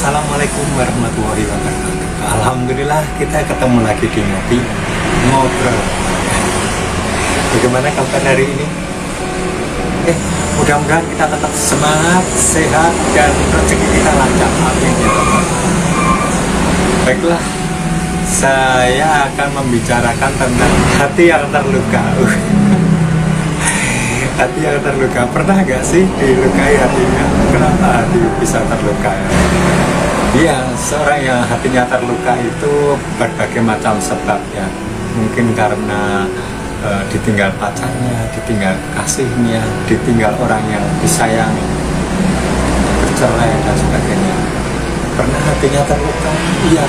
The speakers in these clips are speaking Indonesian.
Assalamualaikum warahmatullahi wabarakatuh. Alhamdulillah kita ketemu lagi di Ngopi Ngobrol. Bagaimana kabar hari ini? Mudah-mudahan kita tetap semangat, sehat, dan rezeki kita lancar. Amin ya Tuhan. Baiklah, saya akan membicarakan tentang hati yang terluka. Hati yang terluka, pernah gak sih dilukai hatinya? Kenapa hati bisa terluka? Iya, seorang yang hatinya terluka itu berbagai macam sebab ya. Mungkin karena ditinggal pacarnya, ditinggal kasihnya, ditinggal orang yang disayangi, bercerai dan sebagainya. Pernah hatinya terluka? Iya,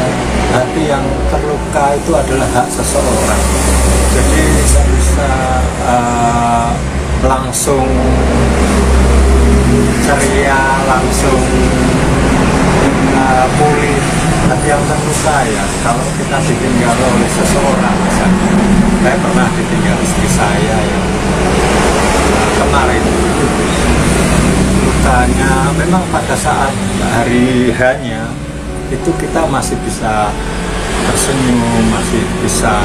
hati yang terluka itu adalah hak seseorang. Jadi saya bisa langsung ceria, langsung pulih. Hati yang terluka ya, kalau kita ditinggal oleh seseorang misalnya. Saya pernah ditinggal istri saya yang kemarin. Lukanya memang pada saat hari hanya itu kita masih bisa tersenyum, masih bisa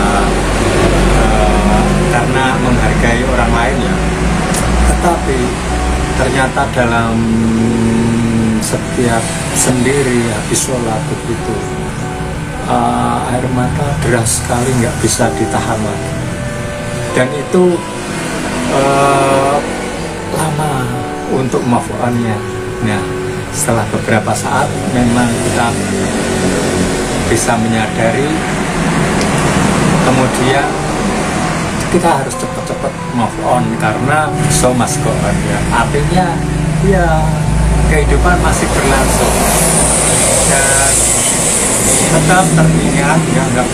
karena menghargai orang lain ya. Tetapi ternyata dalam setiap sendiri habis sholat begitu air mata deras sekali, nggak bisa ditahan lagi, dan itu lama untuk move on-nya. Nah, setelah beberapa saat memang kita bisa menyadari, kemudian kita harus cepat-cepat move on karena so must go on ya. Artinya ya kehidupan masih berlangsung dan tetap teringat ya, nggak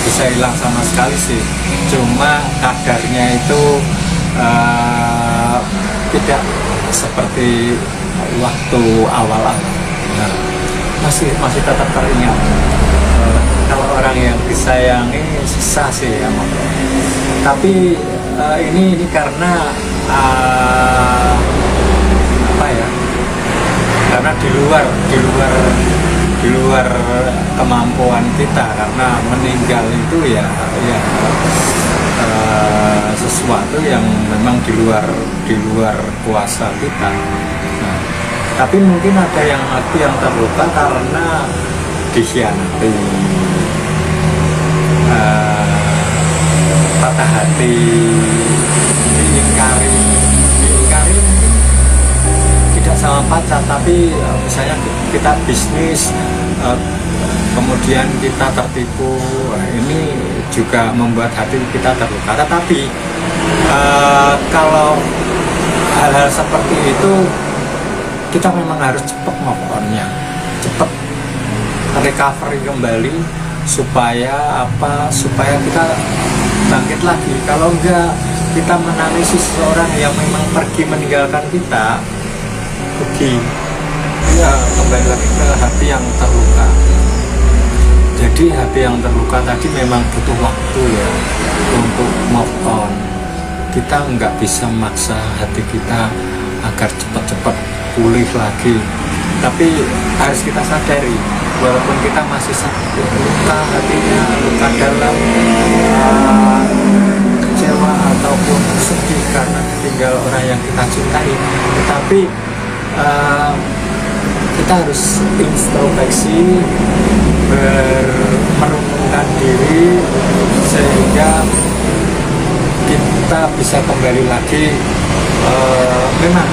bisa hilang sama sekali sih. Cuma kadarnya itu tidak seperti waktu awal-awal. Nah, masih tetap teringat. Kalau orang yang disayangi susah sih ya, tapi ini karena apa ya? Karena di luar kemampuan kita, karena meninggal itu ya sesuatu yang memang di luar kuasa kita. Nah, tapi mungkin ada yang hati yang terluka karena dikhianati, patah hati, diingkari mungkin tidak sama pacar, tapi misalnya kita bisnis kemudian kita tertipu, ini juga membuat hati kita terluka. Tetapi kalau hal-hal seperti itu kita memang harus cepat move on-nya, cepat recovery kembali supaya kita bangkit lagi. Kalau enggak, kita menangisi seseorang yang memang pergi meninggalkan kita, ya kembali lagi ke hati yang terluka. Jadi hati yang terluka tadi memang butuh waktu ya untuk move on. Kita nggak bisa memaksa hati kita agar cepat-cepat pulih lagi, tapi harus kita sadari walaupun kita masih sakit, luka hatinya, luka dalam, kecewa ataupun sedih karena ditinggal orang yang kita cintai, tetapi kita harus introspeksi, merenungkan diri sehingga kita bisa kembali lagi. Memang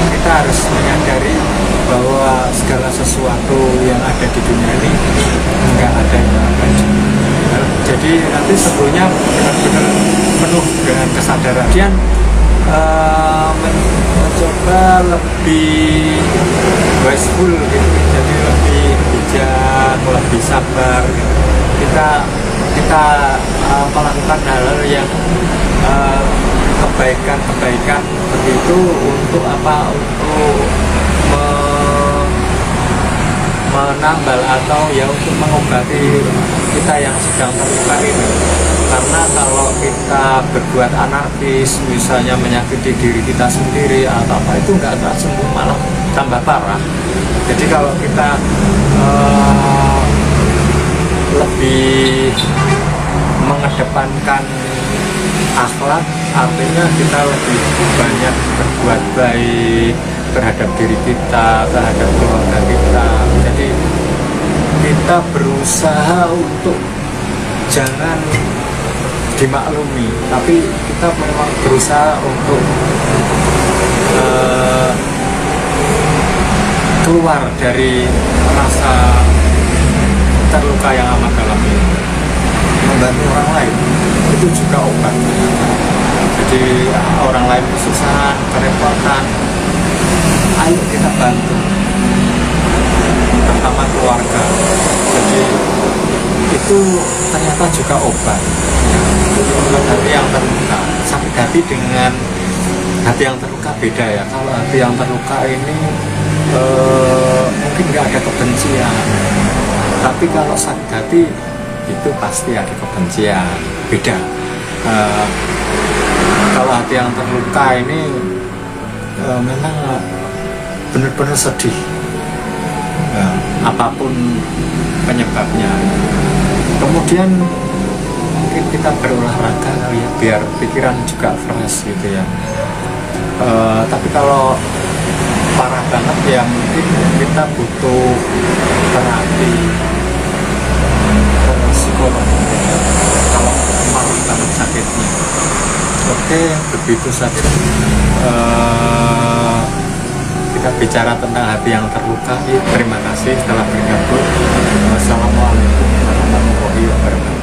kita harus menyadari bahwa segala sesuatu yang ada di dunia ini nggak ada yang abadi. Jadi nanti sebelumnya benar-benar penuh dengan kesadaran dan mencoba lebih wiseful gitu. Jadi lebih bijak, lebih sabar gitu. Kita melakukan hal-hal yang kebaikan begitu untuk apa? Untuk menambal atau ya untuk mengobati kita yang sedang terluka ini. Karena kalau kita berbuat anarkis, misalnya menyakiti diri kita sendiri atau apa, itu nggak akan sembuh, malah tambah parah. Jadi kalau kita lebih mengedepankan akhlak, artinya kita lebih banyak berbuat baik terhadap diri kita, terhadap keluarga kita. Jadi kita berusaha untuk jangan dimaklumi, tapi kita memang berusaha untuk keluar dari rasa terluka yang amat dalam ini. Membantu orang lain itu juga obat. Jadi orang lain kesusahan, kerepotan, ayo kita bantu, terutama keluarga. Jadi itu ternyata juga obat. Bukan hati yang terluka, sakit hati dengan hati yang terluka beda ya. Kalau hati yang terluka ini mungkin nggak ada kebencian, tapi kalau sakit hati itu pasti ada kebencian, beda. Kalau hati yang terluka ini memang benar-benar sedih, apapun penyebabnya. Kemudian mungkin kita berolahraga kali ya, biar pikiran juga fresh gitu ya. Tapi kalau parah banget ya mungkin kita butuh terapi psikolog kalau parah banget sakitnya. Oke, begitu saja kita bicara tentang hati yang terluka. Terima kasih telah bergabung. Wassalamualaikum warahmatullahi wabarakatuh.